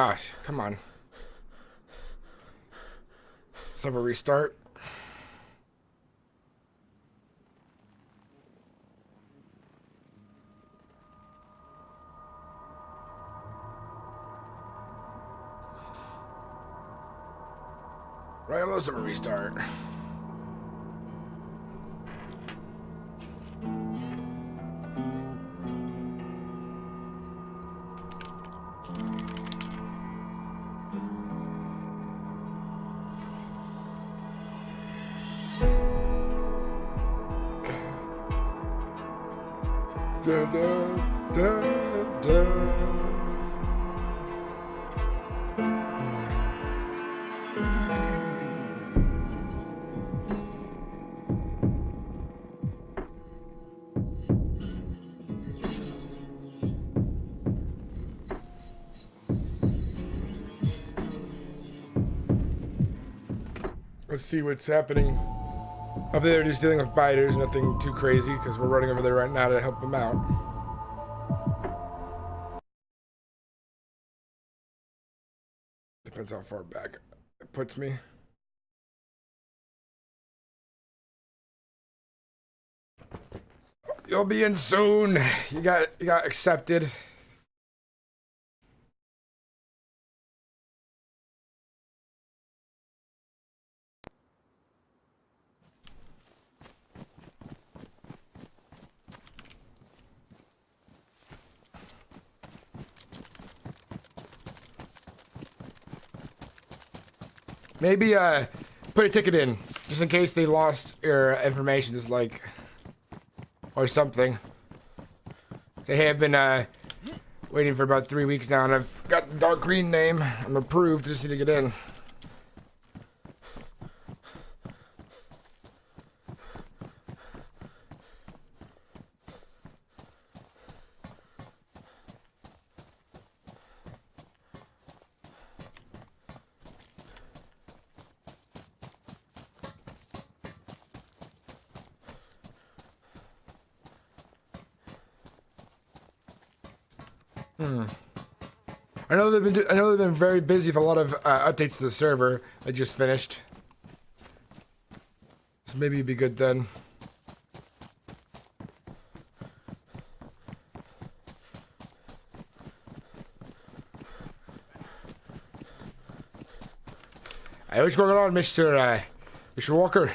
Ah, come on. Let's have a restart. Right, let's have a restart. Da, da, da, da. Let's see what's happening. Hopefully they're just dealing with biters, nothing too crazy, because we're running over there right now to help them out. Depends how far back it puts me. You'll be in soon. You got accepted. Maybe put a ticket in just in case they lost your information, just like or something. Say, hey, I've been waiting for about 3 weeks now, and I've got the dark green name. I'm approved. Just need to get in. I know they've been very busy with a lot of updates to the server. I just finished, so maybe it'd be good then. Hey, what's going on, Mr. Walker?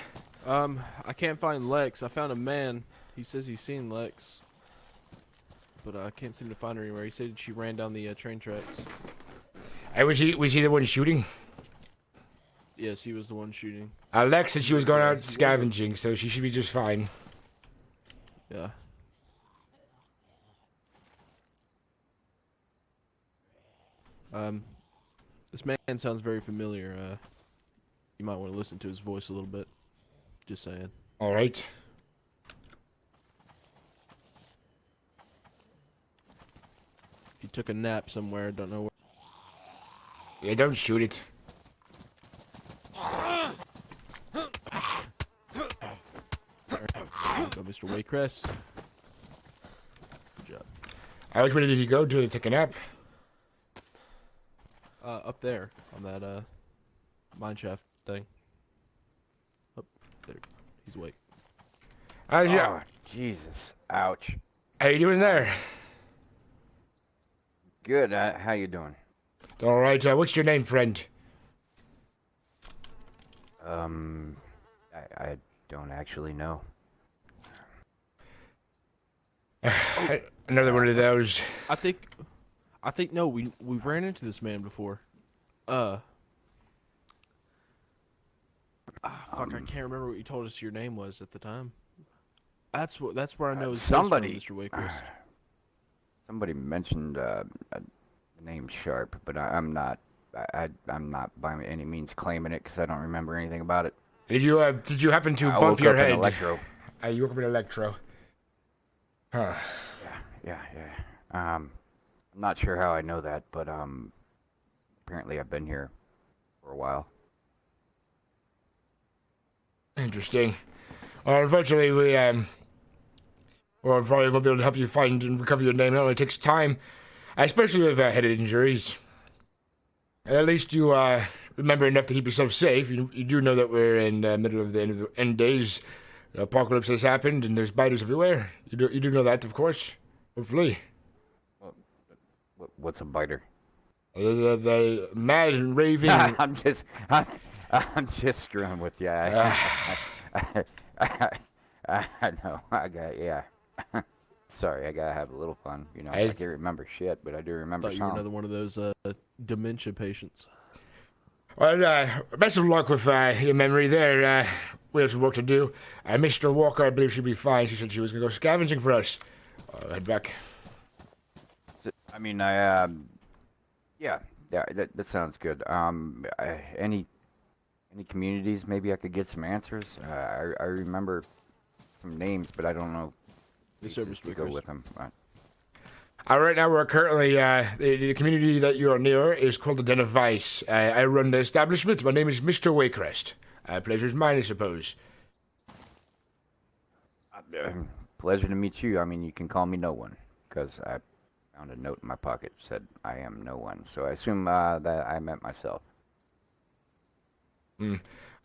I can't find Lex. I found a man. He says he's seen Lex, but I can't seem to find her anywhere. He said she ran down the train tracks. Hey, was he the one shooting? Yes, he was the one shooting. Lex said she was going out scavenging, so she should be just fine. Yeah. This man sounds very familiar. You might want to listen to his voice a little bit. Just saying. All right. He took a nap somewhere. Don't know where. Yeah, don't shoot it. Go, Mr. Waycrest. Good job. Which way did he go to take a nap? Up there on that mine shaft thing. Up there. He's awake. Yeah. Oh, Jesus. Ouch. How you doing there? Good. How you doing? All right. What's your name, friend? I don't actually know. Another one of those. I think no, we ran into this man before. Fuck, I can't remember what you told us your name was at the time. That's where I know his somebody, Mr. Wakers. Somebody mentioned the name Sharp, but I'm not by any means claiming it because I don't remember anything about it. Did you happen to I bump woke your up head? in Electro. You woke up in Electro. Huh. Yeah. I'm not sure how I know that, but apparently I've been here for a while. Interesting. Well, unfortunately, we probably won't be able to help you find and recover your name. It only takes time, especially with head injuries. At least you remember enough to keep yourself safe. You do know that we're in the middle of the end days. The apocalypse has happened, and there's biters everywhere. You do know that, of course. Hopefully. Well, what's a biter? The mad and raving. I'm just screwing with you. I know. Yeah. Sorry, I gotta have a little fun. You know, I can't remember shit, but I do remember Thought you some. were another one of those dementia patients. Well, best of luck with your memory there. We have some work to do. Mr. Walker, I believe she'll be fine. She said she was gonna go scavenging for us. Head back. I mean, yeah, that sounds good. Any communities maybe I could get some answers? I remember some names, but I don't know. The service to go with them. Right now we're currently, the community that you are near is called the Den of Vice. I run the establishment. My name is Mr. Waycrest. Pleasure's mine, I suppose. Pleasure to meet you. I mean, you can call me No One, because I found a note in my pocket that said I am no one. So I assume that I meant myself.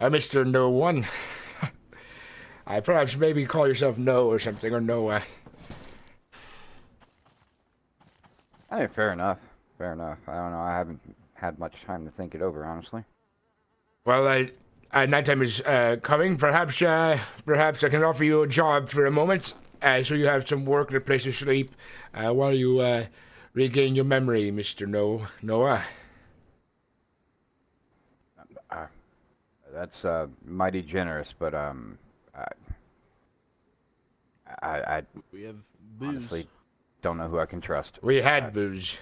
Mr. No One. Perhaps maybe call yourself No or something, or Noah. I mean, fair enough. Fair enough. I don't know. I haven't had much time to think it over, honestly. Well, nighttime is coming. Perhaps I can offer you a job for a moment, so you have some work and a place to sleep, while you regain your memory, Mr. Noah. That's mighty generous, but I We have booze. honestly don't know who I can trust. We had booze.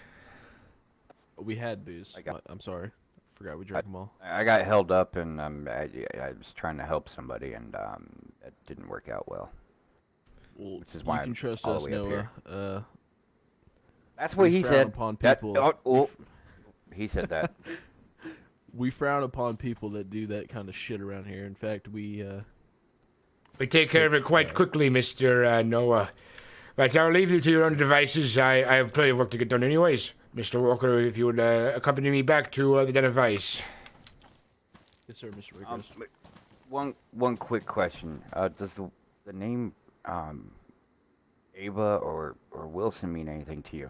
We had booze. I'm sorry. I forgot we drank them all. I got held up, and I was trying to help somebody, and it didn't work out well. Well, Which is why you can I'm trust all us, the way up here. Noah. That's what he frown said. upon people. He said that. We frown upon people that do that kind of shit around here. In fact, we take care of it quite quickly, Mr. Noah. But I'll leave you to your own devices. I have plenty of work to get done anyways. Mr. Walker, if you would accompany me back to the Den of Vice. Yes, sir, Mr. Rickers. One quick question. Does the name Ava or Wilson mean anything to you?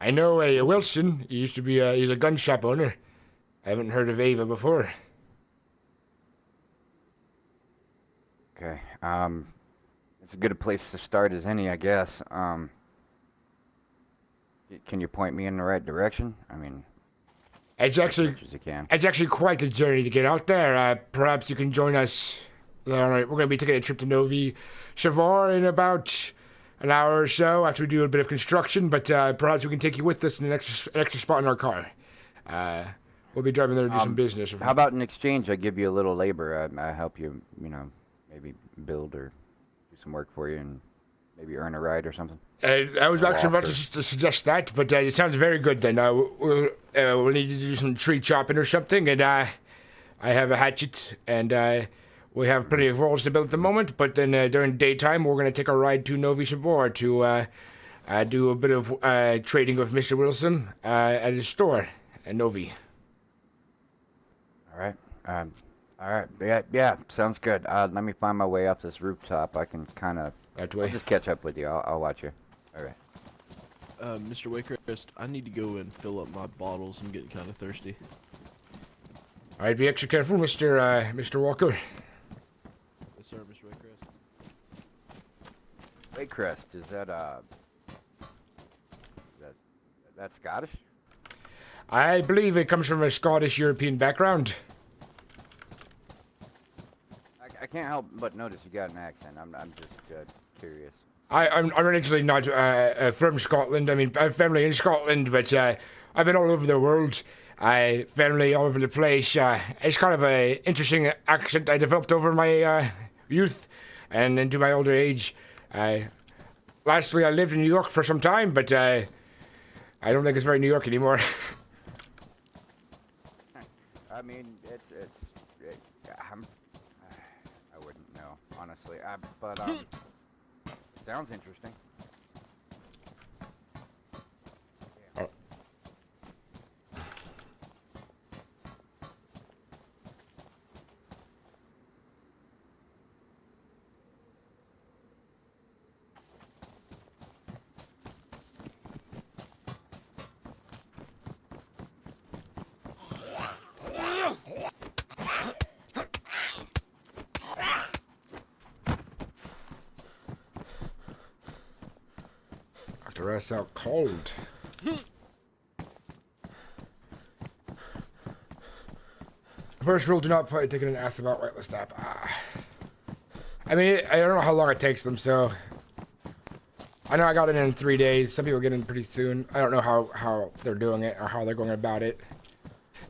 I know Wilson. He used to be he's a gun shop owner. I haven't heard of Ava before. Okay. It's as good a place to start as any, I guess. Can you point me in the right direction? I mean, It's actually as much as you can. it's actually quite the journey to get out there. Perhaps you can join us. All right, we're going to be taking a trip to Novi Shavar in about an hour or so after we do a bit of construction. But perhaps we can take you with us in an extra spot in our car. We'll be driving there to do some business. How about in exchange, I give you a little labor. I help you, maybe build or do some work for you, and maybe earn a ride or something. I was actually about to suggest that, but it sounds very good then. We'll need to do some tree chopping or something, and I have a hatchet, and we have plenty of walls to build at the moment, but then during daytime, we're going to take a ride to Novi Sabor to do a bit of trading with Mr. Wilson at his store at Novi. All right. All right. Yeah, sounds good. Let me find my way up this rooftop. I can kind of... That way. I'll just catch up with you. I'll watch you. All right. Mr. Waycrest, I need to go and fill up my bottles. I'm getting kind of thirsty. All right, be extra careful, Mr. Walker. Yes, sir, Mr. Waycrest. Waycrest, is that Scottish? I believe it comes from a Scottish European background. I can't help but notice you got an accent. I'm just curious. I'm originally not from Scotland. I mean, I have family in Scotland, but I've been all over the world. Family all over the place. It's kind of an interesting accent I developed over my youth and into my older age. Lastly, I lived in New York for some time, but I don't think it's very New York anymore. I mean, I wouldn't know, honestly. But sounds interesting. Your ass out cold. First rule, do not put a ticket in ask about whitelist app. I mean, I don't know how long it takes them, so... I know I got it in 3 days. Some people get in pretty soon. I don't know how they're doing it or how they're going about it.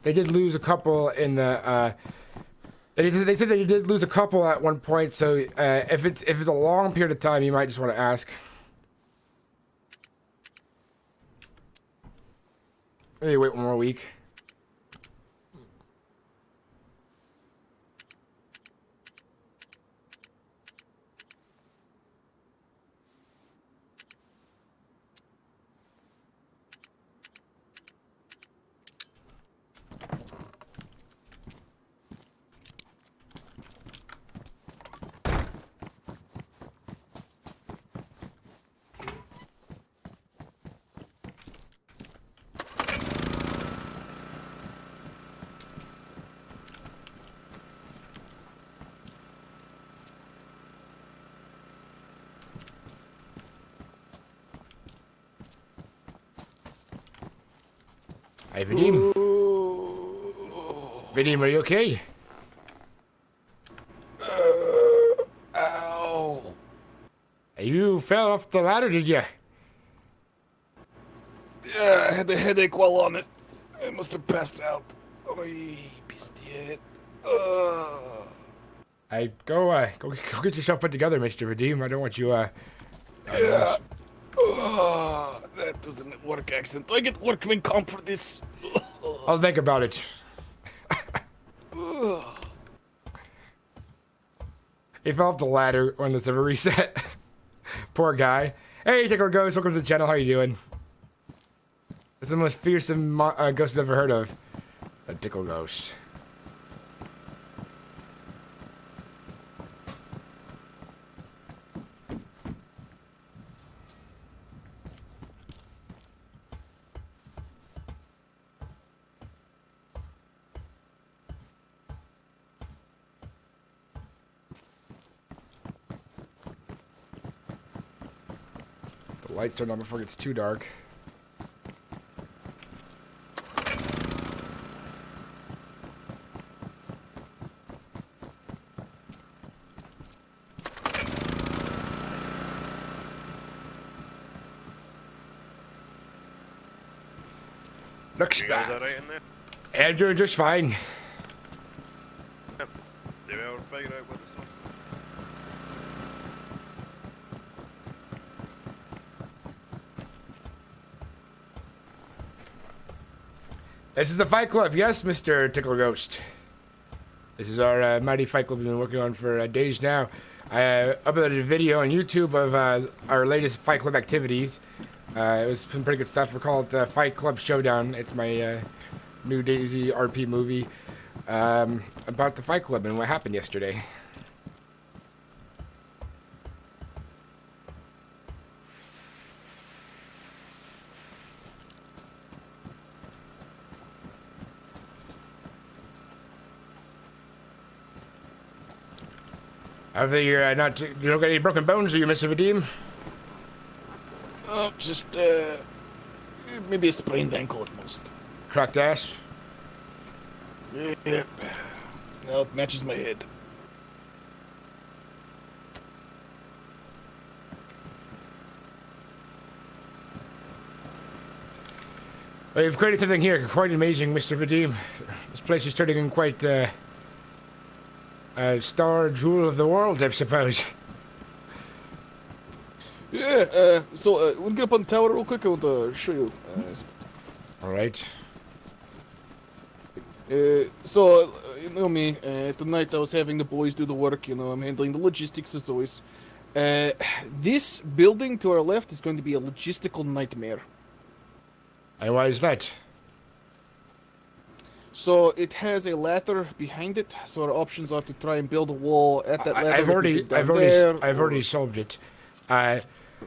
They did lose a couple in the... They said they did lose a couple at one point, so if it's a long period of time, you might just want to ask. Maybe wait one more week. Hey, Vadim. Vadim, are you okay? Ow. You fell off the ladder, did you? Yeah, I had a headache while on it. I must have passed out. Oy, pistiet. Hey, go get yourself put together, Mr. Vadim. I don't want you, Yeah. That was a work accident. Do I get workman comp for this? I'll think about it. He fell off the ladder when the server reset. Poor guy. Hey, Tickle Ghost, welcome to the channel. How you doing? This is the most fearsome ghost I've ever heard of. A Tickle Ghost. Lights turned on before it gets too dark. Looks You guys alright in there? Andrew, just fine. Did we ever figure out what this was? This is the Fight Club, yes, Mr. Tickle Ghost. This is our mighty Fight Club we've been working on for days now. I uploaded a video on YouTube of our latest Fight Club activities. It was some pretty good stuff. We call it the Fight Club Showdown. It's my new Daisy RP movie about the Fight Club and what happened yesterday. Hopefully you're you don't got any broken bones, do you, Mr. Vadim? Oh, just, maybe a sprained ankle at most. Cracked ass? Yep. No, it matches my head. Well, you've created something here quite amazing, Mr. Vadim. This place is turning in quite a star jewel of the world, I suppose. Yeah, so, we'll get up on the tower real quick. I want to show you. Alright. So, you know me, tonight I was having the boys do the work, you know, I'm handling the logistics as always. This building to our left is going to be a logistical nightmare. And why is that? So, it has a ladder behind it, so our options are to try and build a wall at that ladder. I've already solved it.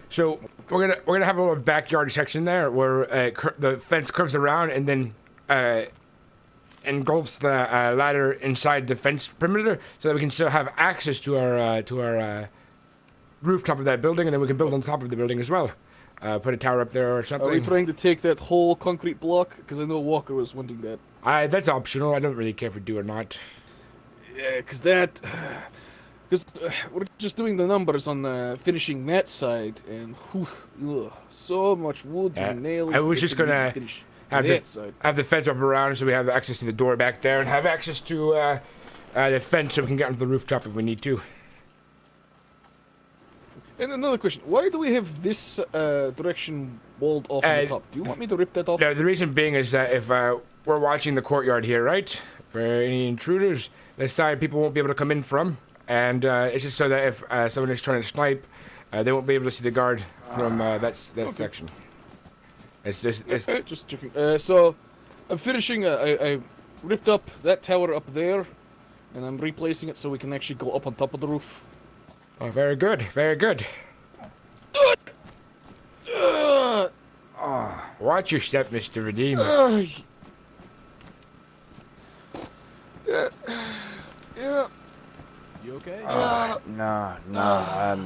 So we're gonna have a little backyard section there where the fence curves around and then engulfs the ladder inside the fence perimeter, so that we can still have access to our rooftop of that building, and then we can build on top of the building as well. put a tower up there or Are we something. trying to take that whole concrete block? Because I know Walker was wanting that. That's optional. I don't really care if we do or not. Yeah, because that... Because we're just doing the numbers on finishing that side, and whew, ugh, so much wood Yeah, and nails. I was to just get gonna finish have that side. the fence up around so we have access to the door back there and have access to the fence so we can get onto the rooftop if we need to. And another question: why do we have this direction walled off on the top? Do you want me to rip that off? No, the reason being is that if we're watching the courtyard here, right? For any intruders, this side people won't be able to come in from. And it's just so that if someone is trying to snipe, they won't be able to see the guard from that section. It's Just checking. So, I'm finishing. I ripped up that tower up there, and I'm replacing it so we can actually go up on top of the roof. oh, very good, very good. Watch your step, Mr. Redeemer. Yeah. You okay? No, I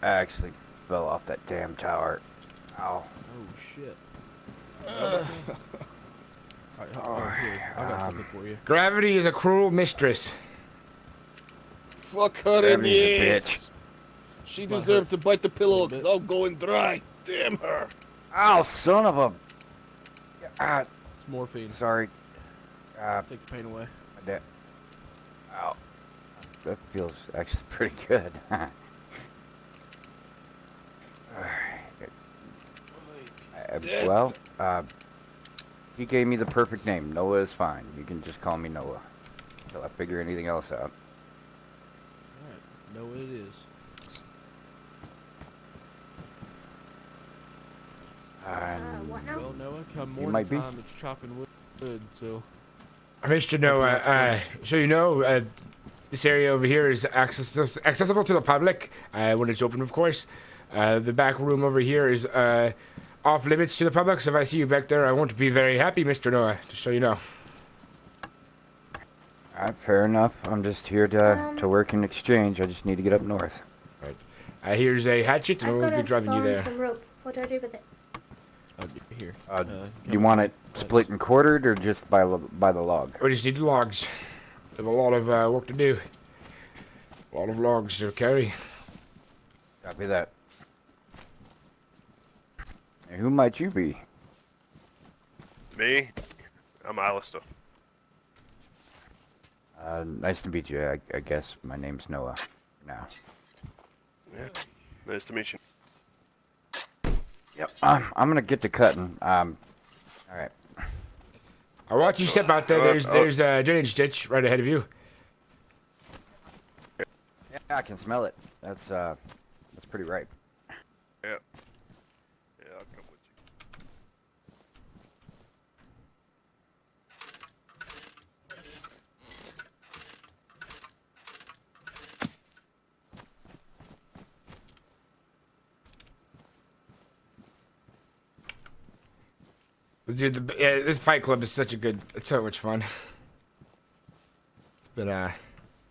actually fell off that damn tower. Ow. Oh shit. Alright, here, I got something for you. Gravity is a cruel mistress. Fuck her in Gravity's the a ass. bitch. She Might deserved to bite the pillow bit. because I'm going dry. Damn her. Ow, son of a... Ah, It's morphine. sorry. Take the pain away. Ow. That feels actually pretty good. Well, he gave me the perfect name. Noah is fine. You can just call me Noah. Until I figure anything else out. Alright, know what it is. What now? Well, Noah, come You morning might be. time, it's chopping wood, so... Mr. Noah, so you know, this area over here is accessible to the public when it's open, of course. The back room over here is off limits to the public, so if I see you back there, I won't be very happy, Mr. Noah, just so you know. Alright, fair enough. I'm just here to work in exchange. I just need to get up north. Here's a hatchet, and I've we'll got be a driving saw you and there. some rope. What do I do with it? Here. You want it split and quartered, or just by the log? We just need the logs. We have a lot of work to do. A lot of logs to carry. Copy that. And who might you be? Me? I'm Alistair. Nice to meet you. I guess my name's Noah. Now. Yeah. Nice to meet you. Yep. I'm gonna get to cutting. All right. I watch you step out there. There's a drainage ditch right ahead of you. Yeah, I can smell it. That's pretty ripe. Yeah. Yeah, I'll come with you. Dude, this fight club is it's so much fun. It's been, I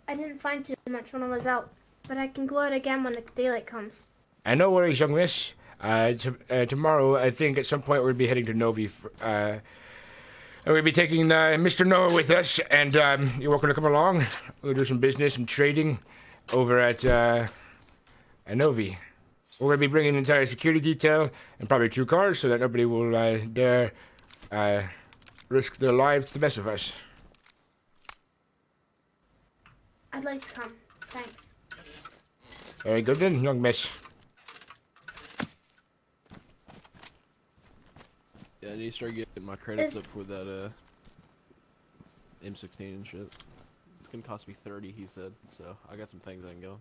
didn't find too much when I was out, but I can go out again when the daylight comes. no worries, young miss. Tomorrow, I think at some point we'll be heading to Novi. And we'll be taking Mr. Noah with us, and you're welcome to come along. We'll do some business, some trading over at Novi. We're going to be bringing an entire security detail and probably 2 cars so that nobody will dare risk their lives to mess with us. I'd like to come. Thanks. Very good then, young miss. Yeah, I need to start getting my credits Is- up for that M16 and shit. It's gonna cost me 30, he said, so I got some things I can go.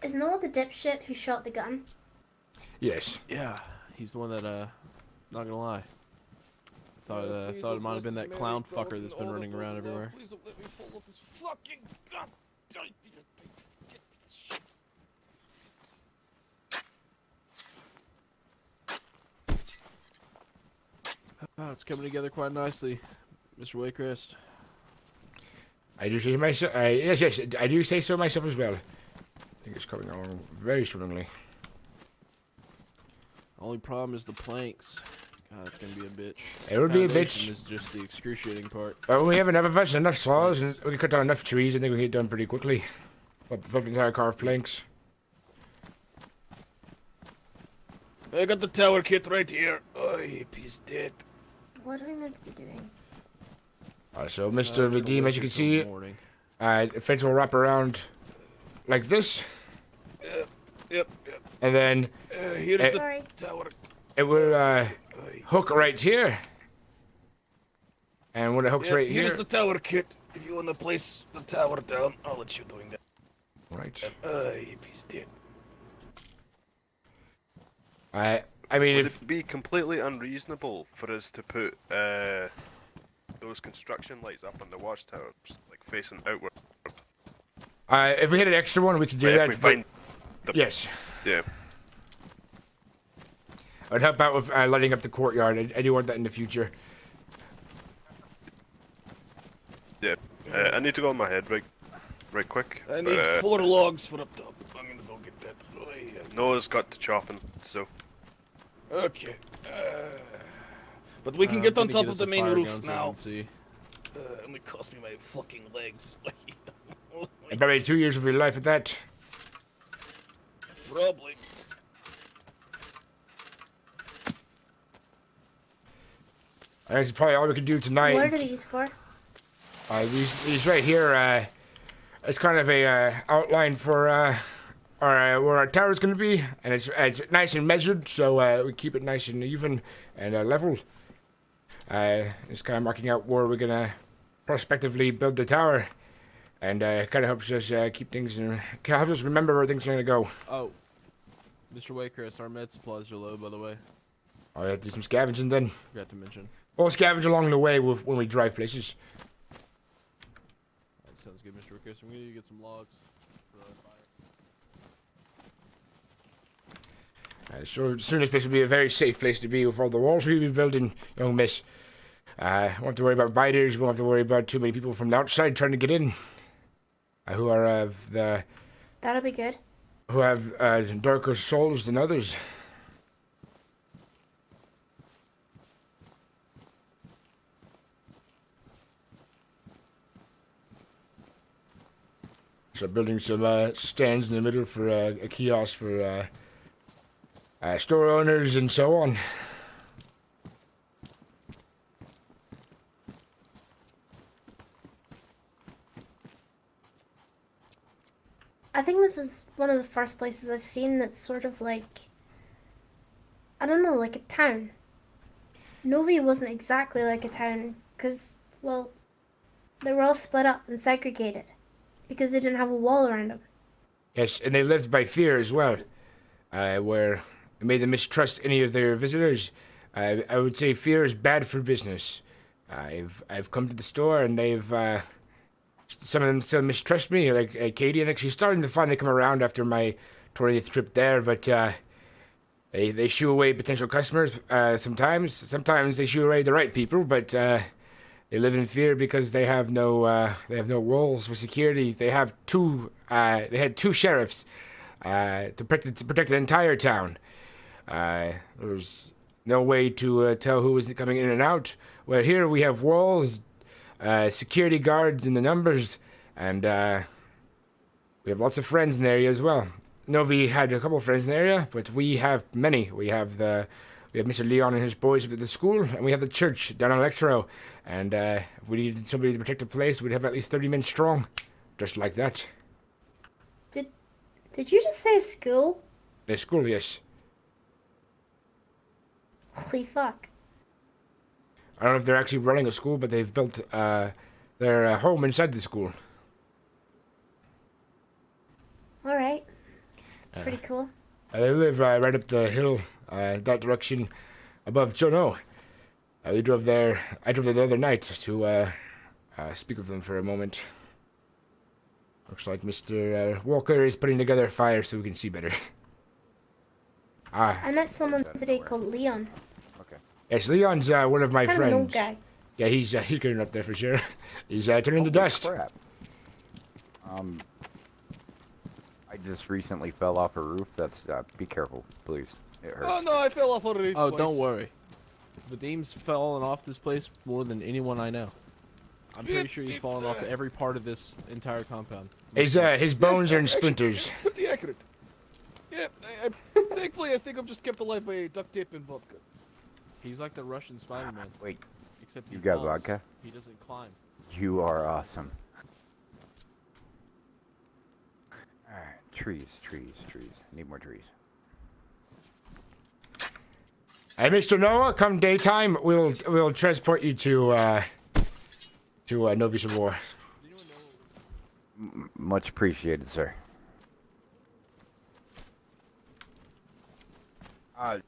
Is Noah the dipshit who shot the gun? Yes. Yeah, he's the one that, not gonna lie. Thought it might have been that clown fucker that's been running around everywhere. Please don't let me fall off this fucking god. Oh, it's coming together quite nicely, Mr. Waycrest. I do say myself. Yes, I do say so myself as well. think it's coming along very swimmingly. Only problem is the planks. God, it's gonna be a bitch. It would be a Foundation bitch. is just the excruciating part. But when we have enough of us and enough saws, and we can cut down enough trees, I think we can get it done pretty quickly. But the entire car of planks. I got the tower kit right here. Oh, he's dead. What are we meant to be doing? So, Mr. Redeem, as you can see, the fence will wrap around like this, Yep. and then Here's the Sorry. tower. it will hook right here. And when it hooks right Here's here, the tower kit. If you want to place the tower down, I'll let you doing that. right. He's dead. I mean, Would if it be completely unreasonable for us to put those construction lights up on the watchtowers, like facing outward? if we had an extra one, we could do If that. we but- find the, yes, yeah. I'd help out with lighting up the courtyard. I do want that in the future. Yeah. I need to go on my head right quick. I need 4 logs for up top. I'm gonna go get that. Noah's got to chopping, so. Okay. But we can get on top of the main roof now. See. Only cost me my fucking legs. And probably 2 years of your life at that. Probably. That's probably all we can do tonight. What are these for? These right here, it's kind of a outline for where our tower's going to be, and it's nice and measured, so we keep it nice and even and level. It's kind of marking out where we're going to prospectively build the tower, and kind of helps us keep things and helps us remember where things are going to go. Oh, Mr. Waycrest, our med supplies are low, by the way. I'll have to do some scavenging then. Forgot to mention. We'll scavenge along the way when we drive places. That sounds good, Mr. Waycrest. I'm gonna get some logs for the fire. So soon this place will be a very safe place to be with all the walls we've been building, young miss. Won't have to worry about biters. Won't have to worry about too many people from the outside trying to get in. Who are That'll be good. who have darker souls than others. So building some stands in the middle for a kiosk for store owners and so on. I think this is one of the first places I've seen that's sort of like, I don't know, like a town. Novi wasn't exactly like a town, because, well, they were all split up and segregated, because they didn't have a wall around them. Yes, and they lived by fear as well, where it made them mistrust any of their visitors. I would say fear is bad for business. I've come to the store and they've some of them still mistrust me. Like Katie, I think she's starting to finally come around after my 20th trip there, but they shoo away potential customers sometimes. Sometimes they shoo away the right people, but they live in fear because they have no walls for security. They have they had two sheriffs to protect the entire town. There was no way to tell who was coming in and out. Where here we have walls, security guards in the numbers, and we have lots of friends in the area as well. Novi had a couple of friends in the area, but we have many. We have Mr. Leon and his boys at the school, and we have the church down on Electro. And if we needed somebody to protect the place, we'd have at least 30 men strong, just like that. Did you just say school? The school, yes. Holy fuck. I don't know if they're actually running a school, but they've built their home inside the school. Alright. It's pretty cool. They live right up the hill, that direction above Chono. I drove there the other night to speak with them for a moment. Looks like Mr. Walker is putting together a fire so we can see better. I met someone today called Leon. Okay. Yes, Leon's one of my Kind of an old friends. guy. Yeah, he's getting up there for sure. He's turning to Holy dust. crap. I just recently fell off a roof. That's be careful, please. It hurts. Oh no, I fell off already. Oh, twice. don't worry. Vadim's fallen off this place more than anyone I know. I'm pretty sure he's fallen off every part of this entire compound. His bones are in splinters. Pretty accurate. Yeah, thankfully I think I'm just kept alive by duct tape and vodka. He's like the Russian Spider-Man, Wait, except he you got falls. vodka? He doesn't climb. You are awesome. Alright, trees. Need more trees. Hey, Mr. Noah, come daytime, we'll transport you to Novi Sabor. Much appreciated, sir.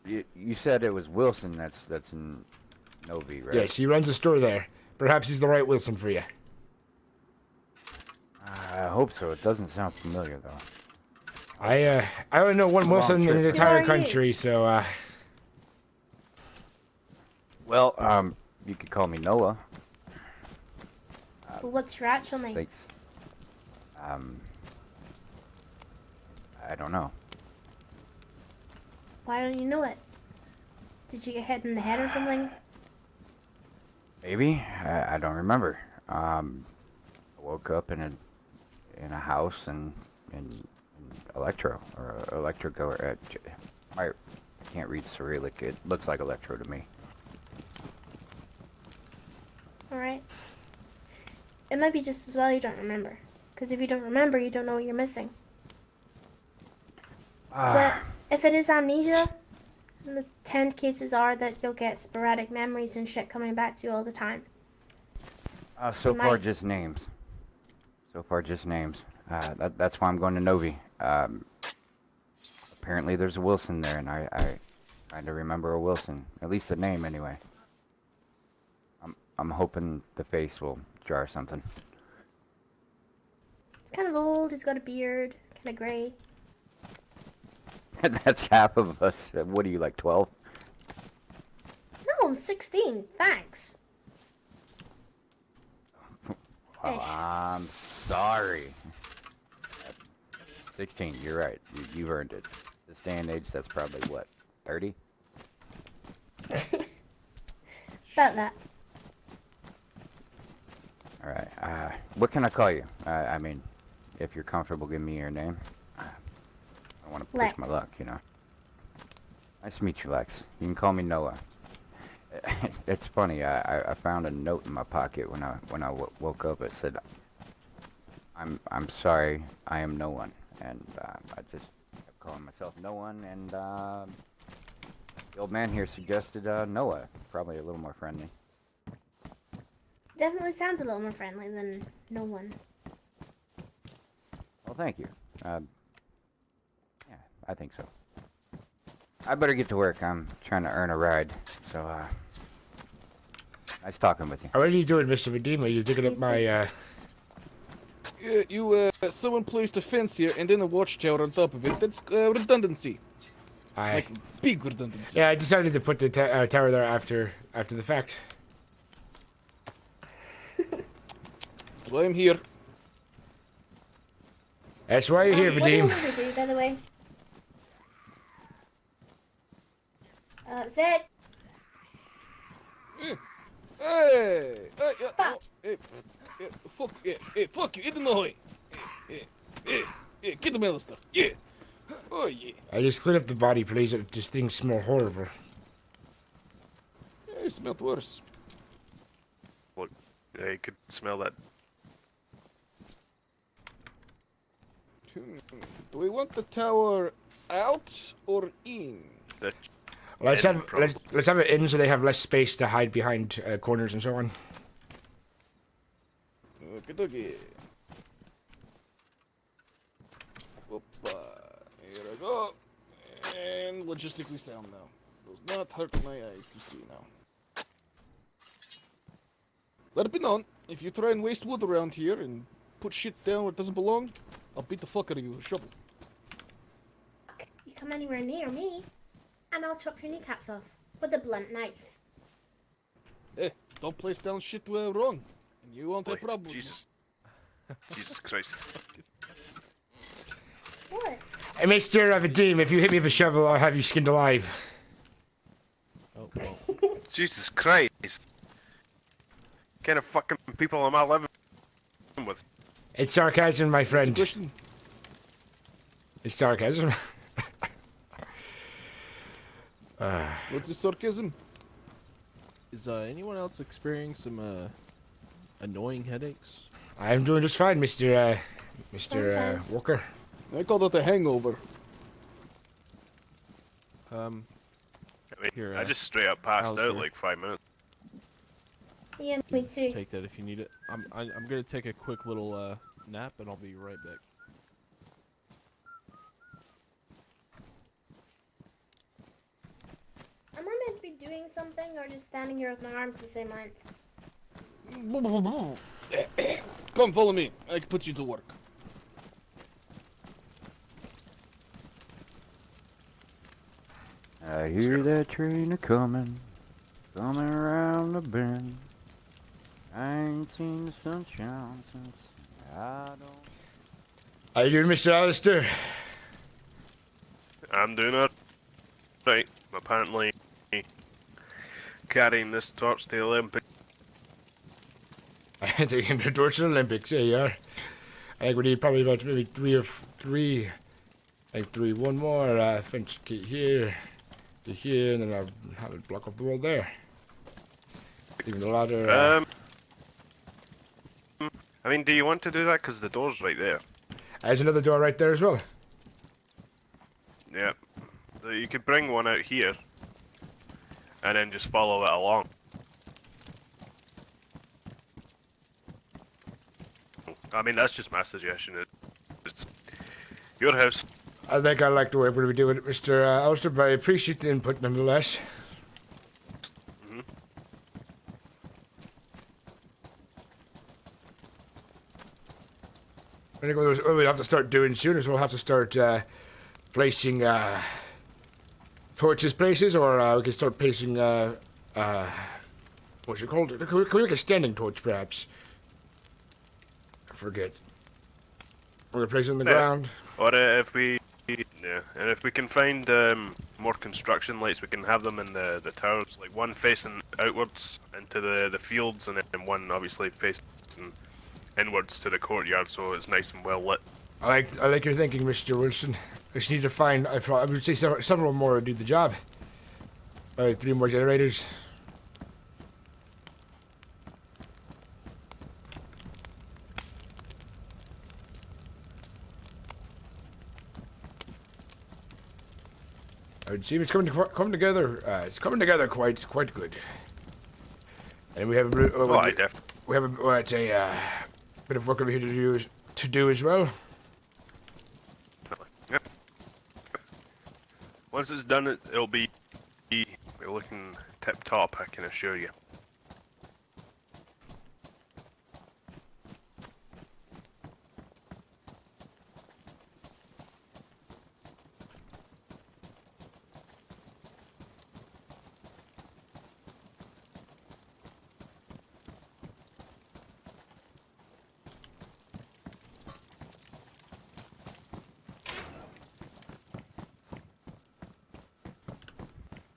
You said it was Wilson that's in Novi, right? Yes, he runs a store there. Perhaps he's the right Wilson for you. I hope so. It doesn't sound familiar, though. I only know one Wilson in the trip. entire Who are you? country, so Well, you could call me Noah. But what's your actual name? Thanks. I don't know. Why don't you know it? Did you get hit in the head or something? Maybe I don't remember. I woke up in a house in Electro or Electrico. I can't read Cyrillic. It looks like Electro to me. Alright. It might be just as well you don't remember. Because if you don't remember, you don't know what you're missing. But if it is amnesia, the 10 cases are that you'll get sporadic memories and shit coming back to you all the time. So You far, might- just names. That's why I'm going to Novi. Apparently, there's a Wilson there, and I kind of remember a Wilson. At least the name, anyway. I'm hoping the face will jar something. He's kind of old, he's got a beard, kind of gray. That's half of us. What are you, like 12? No, I'm 16, thanks. Oh, Ish. I'm sorry. 16, you're right. You've earned it. This day and age, that's probably, what, 30? About that. Alright, what can I call you? I mean, if you're comfortable giving me your name. I want to push my Lex. luck, you know. Nice to meet you, Lex. You can call me Noah. It's funny, I found a note in my pocket when I woke up. It said, I'm sorry, I am no one. And I just kept calling myself no one, and the old man here suggested Noah. Probably a little more friendly. Definitely sounds a little more friendly than no one. Well, thank you. Yeah, I think so. I better get to work. I'm trying to earn a ride. So, nice talking with you. what are you doing, Mr. Vadima? You digging up Me my Yeah, someone placed a fence here and then a watchtower on top of it. That's redundancy. Like, big redundancy. Yeah, I decided to put the tower there after the fact. That's why I'm here. That's why you're here, What do you Vadim. want me to do, by the way? Zed, Hey! Fuck. Fuck, fuck you, eat in the way. Get the metal stuff. Yeah. Oh, yeah. I just cleaned up the body, please. This thing smells horrible. It smelled worse. Look, yeah, you could smell that. Do we want the tower out or in? The Let's In, have probably. let's have it in so they have less space to hide behind corners and so on. Okay, dokie. Hoppa. Here I go. And logistically sound now. Does not hurt my eyes to see now. Let it be known, if you try and waste wood around here and put shit down where it doesn't belong, I'll beat the fuck out of you with a shovel. you come anywhere near me, and I'll chop your kneecaps off with a blunt knife. Hey, don't place down shit wrong, and you won't have boy, problems. Jesus. Jesus Christ. What? Hey, Mr. Vadim, if you hit me with a shovel, I'll have you skinned alive. Oh, well. Jesus Christ. Kind of fucking people am I living with? It's sarcasm, my friend. Question. It's sarcasm. What's the sarcasm? Is anyone else experiencing some annoying headaches? I'm doing just fine, Mr. Sometimes. Walker. I call that a hangover. I mean, Here, I just straight up passed Alistair. out like 5 minutes. Yeah, me too. Take that if you need it. I'm gonna take a quick little nap and I'll be right back. Am I meant to be doing something or just standing here with my arms the same length? Come, follow me. I can put you to work. I hear that train a coming around the bend. I ain't seen the sunshine since I don't. How you doing, Mr. Alistair? I'm doing it. Right, apparently carrying this torch to the Olympics. Taking the torch to the Olympics, there you are. I think we need probably about maybe three. One more fence key here, to here, and then I'll have it block off the wall there. Even the ladder. I mean, do you want to do that? Because the door's right there. There's another door right there as well. Yeah. So you could bring one out here, and then just follow it along. I mean, that's just my suggestion. It's your house. I think I like the way we're going to be doing it, Mr. Alistair, but I appreciate the input nonetheless. Mhm. I think what we'll have to start doing soon is we'll have to start placing torches places, or we can start placing, what's it called? Can we make a standing torch, perhaps? I forget. We're going to place it on the Yeah. ground. Or if we, yeah, and if we can find more construction lights, we can have them in the towers, like one facing outwards into the fields, and then one obviously facing inwards to the courtyard, so it's nice and well lit. I like your thinking, Mr. Wilson. I just need to find, I would say several more would do the job. Alright, 3 more generators. I would seem it's coming together. It's coming together quite good. And we have we have a bit of work over here to do as well. Yep. Once it's done, it'll be looking tip top, I can assure you.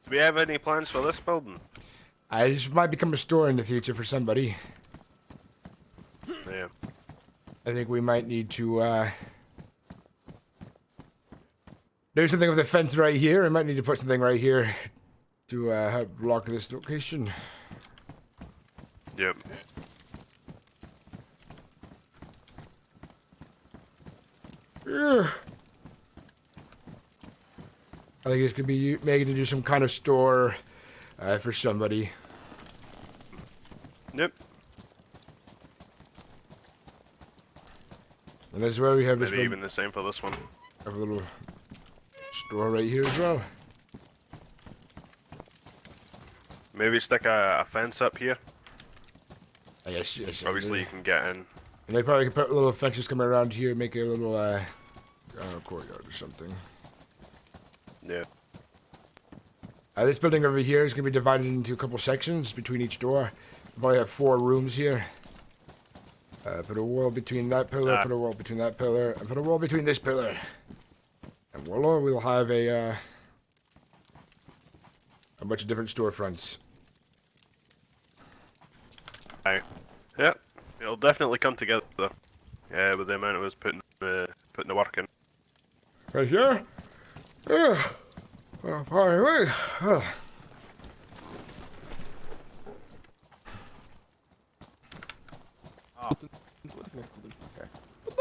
Do we have any plans for this building? This might become a store in the future for somebody. Yeah. I think we might need to do something with the fence right here. I might need to put something right here to help block this location. Yep. Ugh. I think this could be making to do some kind of store for somebody. Yep. And that's where we have this Maybe little, even the same for this one. have a little store right here as well. Maybe stick a fence up here. Yes. Obviously, you can get in. And they probably could put little fences coming around here, make a little courtyard or something. Yeah. This building over here is going to be divided into a couple sections between each door. We'll probably have 4 rooms here. Put a wall between that pillar, put a wall between that pillar, and put a wall between this pillar. And voila, we'll have a bunch of different storefronts. Aye. Yep. It'll definitely come together. With the amount of us putting the work in. Right here? Yeah. Oh, pardon me. Oh. But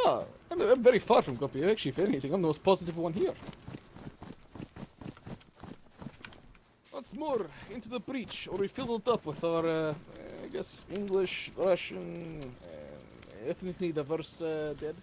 no, I'm very far from copy. Actually, if anything, I'm the most positive one here. Once more into the breach, or we fill it up with our, I guess, English, Russian, ethnically diverse dead.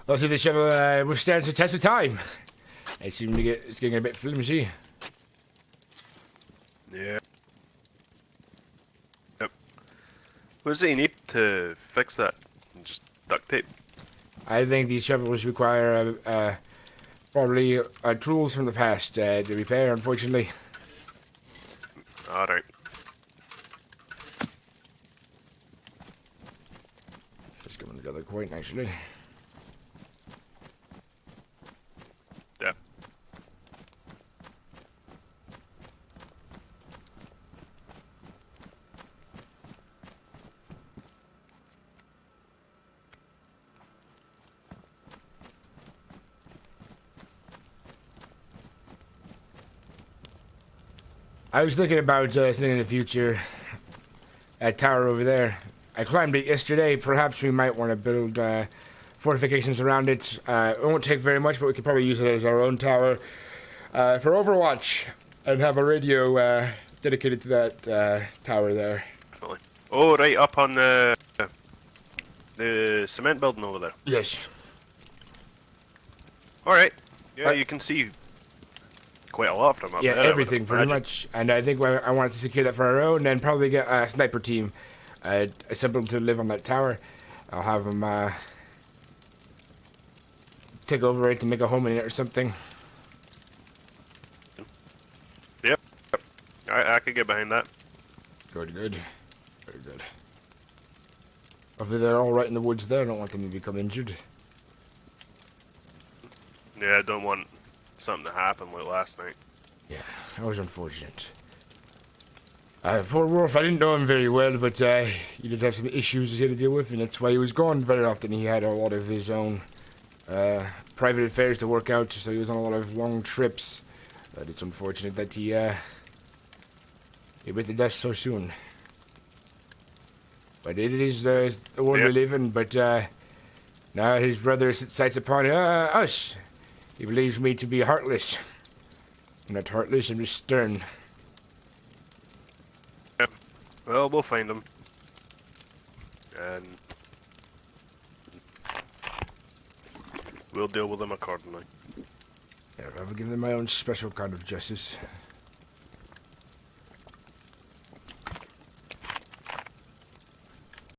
Let's see if the shovel withstands the test of time. It's getting a bit flimsy. Yeah. Yep. What does it need to fix that? Just duct tape? I think these shovels require probably tools from the past to repair, unfortunately. Alright. Just coming together quite nicely. Yeah. I was thinking about something in the future. That tower over there. I climbed it yesterday. Perhaps we might want to build fortifications around it. It won't take very much, but we could probably use it as our own tower for Overwatch and have a radio dedicated to that tower there. Definitely. Oh, right up on the cement building over there. Yes. Alright. Yeah, you can see quite a lot from up Yeah, there. I would everything pretty imagine. much. And I think I wanted to secure that for our own, and then probably get a sniper team assembled to live on that tower. I'll have them take over it to make a home in it or something. Yep. I could get behind that. Good, good. Very good. Hopefully they're all right in the woods there. I don't want them to become injured. Yeah, I don't want something to happen like last night. Yeah, that was unfortunate. Poor Wolf, I didn't know him very well, but he did have some issues he had to deal with, and that's why he was gone very often. He had a lot of his own private affairs to work out, so he was on a lot of long trips. But it's unfortunate that he bit the dust so soon. But it is the world we live in, but now his brother sights upon us. He believes me to be heartless. I'm not heartless, I'm just stern. Yep. Well, we'll find them. And we'll deal with them accordingly. Yeah, I will give them my own special kind of justice.